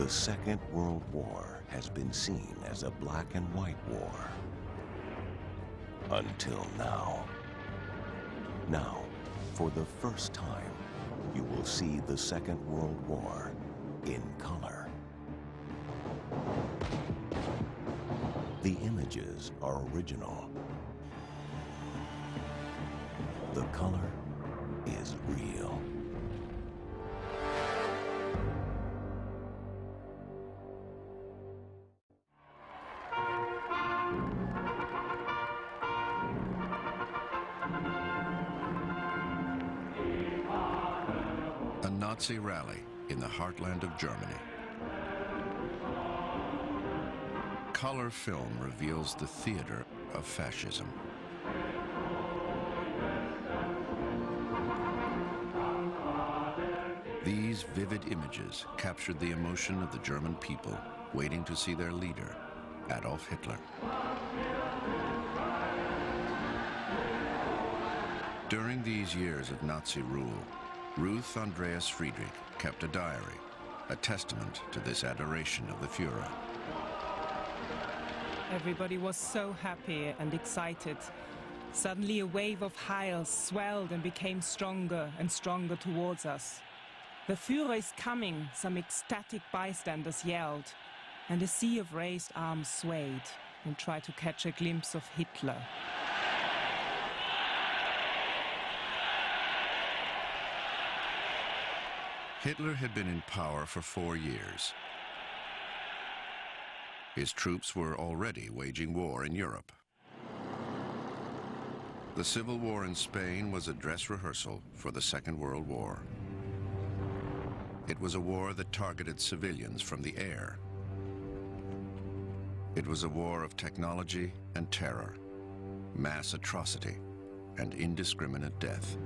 The Second World War has been seen as a black and white war. Until now. Now, for the first time, you will see the Second World War in color. The images are original. The color is real. A Nazi rally in the heartland of Germany. Color film reveals the theater of fascism. These vivid images captured the emotion of the German people waiting to see their leader, Adolf Hitler. During these years of Nazi rule, Ruth Andreas Friedrich kept a diary, a testament to this adoration of the Führer. Everybody was so happy and excited. Suddenly a wave of Heils swelled and became stronger and stronger towards us. The Führer is coming, some ecstatic bystanders yelled, and a sea of raised arms swayed and tried to catch a glimpse of Hitler. Hitler had been in power for 4 years. His troops were already waging war in Europe. The civil war in Spain was a dress rehearsal for the Second World War. It was a war that targeted civilians from the air. It was a war of technology and terror, mass atrocity, and indiscriminate death.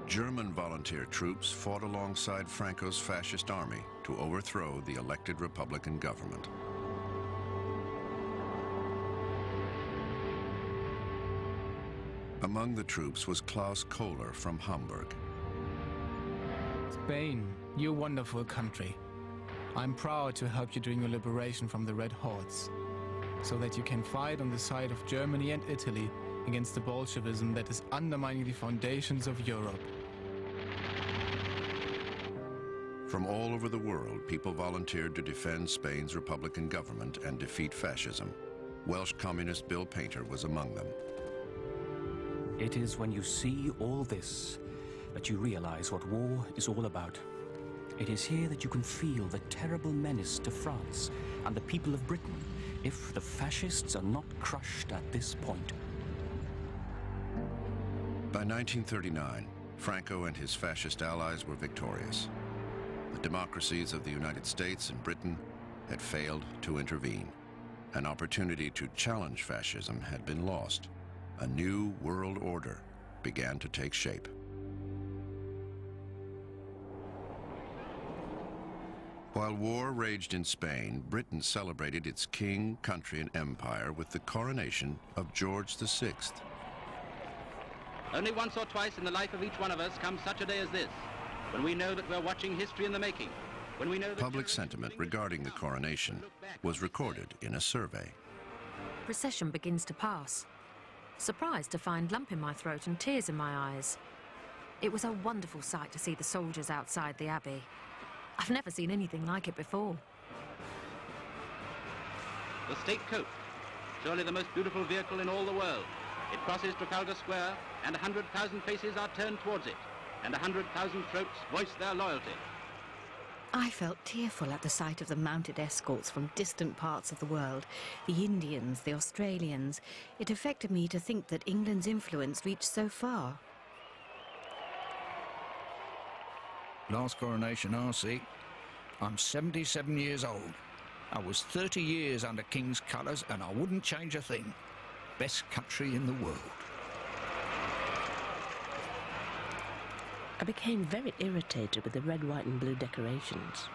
German volunteer troops fought alongside Franco's fascist army to overthrow the elected Republican government. Among the troops was Klaus Kohler from Hamburg. Spain, you wonderful country. I'm proud to help you during your liberation from the Red Hordes, so that you can fight on the side of Germany and Italy against the Bolshevism that is undermining the foundations of Europe. From all over the world, people volunteered to defend Spain's Republican government and defeat fascism. Welsh communist Bill Painter was among them. It is when you see all this that you realize what war is all about. It is here that you can feel the terrible menace to France and the people of Britain if the fascists are not crushed at this point. By 1939, Franco and his fascist allies were victorious. The democracies of the United States and Britain had failed to intervene. An opportunity to challenge fascism had been lost. A new world order began to take shape. While war raged in Spain, Britain celebrated its king, country, and empire with the coronation of George VI. Only once or twice in the life of each one of us comes such a day as this, when we know that we're watching history in the making. When we know that Public sentiment regarding the coronation was recorded in a survey. Procession begins to pass. Surprised to find lump in my throat and tears in my eyes. It was a wonderful sight to see the soldiers outside the Abbey. I've never seen anything like it before. The state coach, surely the most beautiful vehicle in all the world. It crosses Trafalgar Square, and 100,000 faces are turned towards it, and 100,000 throats voice their loyalty. I felt tearful at the sight of the mounted escorts from distant parts of the world, the Indians, the Australians. It affected me to think that England's influence reached so far. Last coronation I see. I'm 77 years old. I was 30 years under King's colours and I wouldn't change a thing. Best country in the world. I became very irritated with the red, white and blue decorations.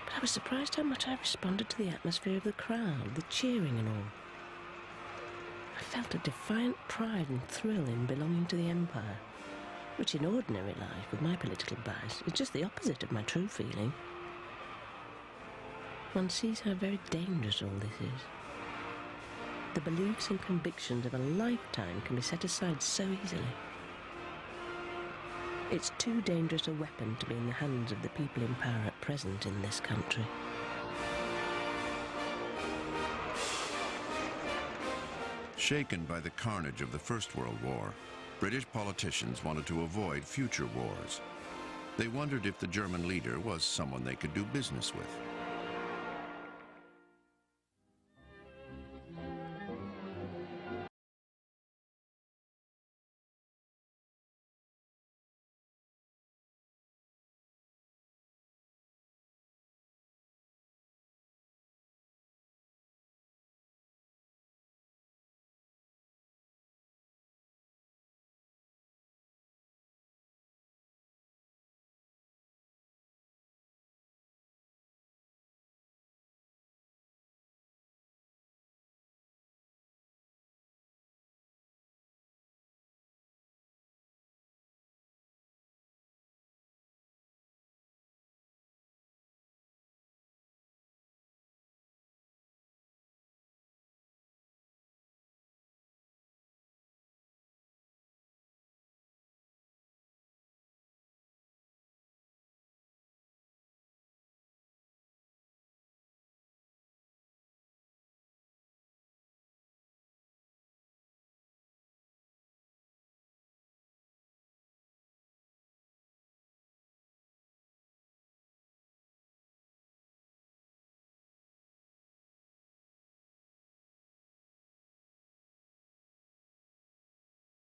But I was surprised how much I responded to the atmosphere of the crowd, the cheering and all. I felt a defiant pride and thrill in belonging to the Empire. which in ordinary life, with my political bias, is just the opposite of my true feeling. One sees how very dangerous all this is. The beliefs and convictions of a lifetime can be set aside so easily. It's too dangerous a weapon to be in the hands of the people in power at present in this country. Shaken by the carnage of the First World War, British politicians wanted to avoid future wars. They wondered if the German leader was someone they could do business with.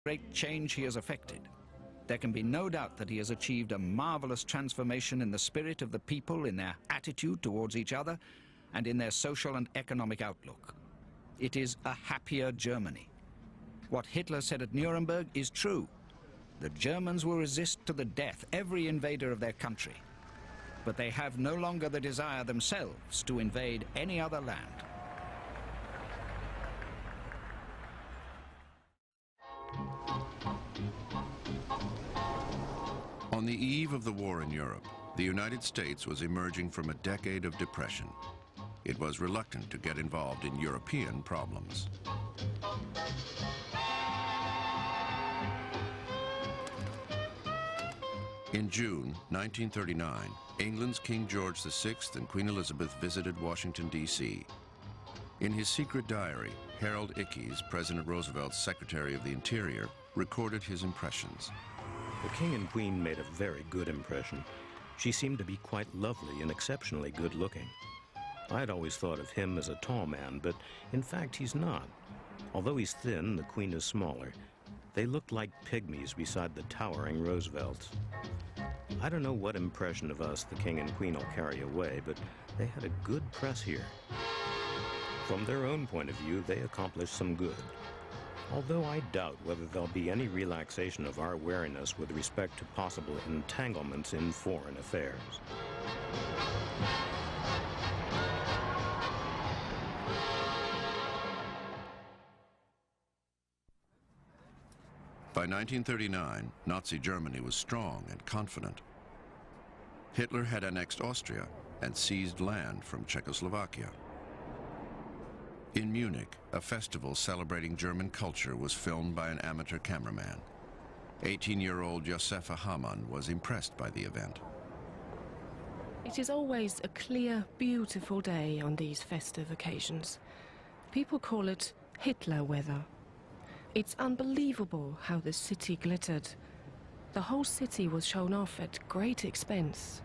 Great change he has effected. There can be no doubt that he has achieved a marvelous transformation in the spirit of the people, in their attitude towards each other, and in their social and economic outlook. It is a happier Germany. What Hitler said at Nuremberg is true. The Germans will resist to the death every invader of their country, but they have no longer the desire themselves to invade any other land. On the eve of the war in Europe, the United States was emerging from a decade of depression. It was reluctant to get involved in European problems. In June 1939, England's King George VI and Queen Elizabeth visited Washington, D.C. In his secret diary, Harold Ickes, President Roosevelt's Secretary of the Interior, recorded his impressions. The King and Queen made a very good impression. She seemed to be quite lovely and exceptionally good-looking. I had always thought of him as a tall man, but in fact he's not. Although he's thin, the Queen is smaller. They looked like pygmies beside the towering Roosevelts. I don't know what impression of us the King and Queen will carry away, but they had a good press here. From their own point of view, they accomplished some good. Although I doubt whether there'll be any relaxation of our wariness with respect to possible entanglements in foreign affairs. By 1939, Nazi Germany was strong and confident. Hitler had annexed Austria and seized land from Czechoslovakia. In Munich, a festival celebrating German culture was filmed by an amateur cameraman. 18-year-old Josefa Hamann was impressed by the event. It is always a clear, beautiful day on these festive occasions. People call it Hitler weather. It's unbelievable how the city glittered. The whole city was shown off at great expense.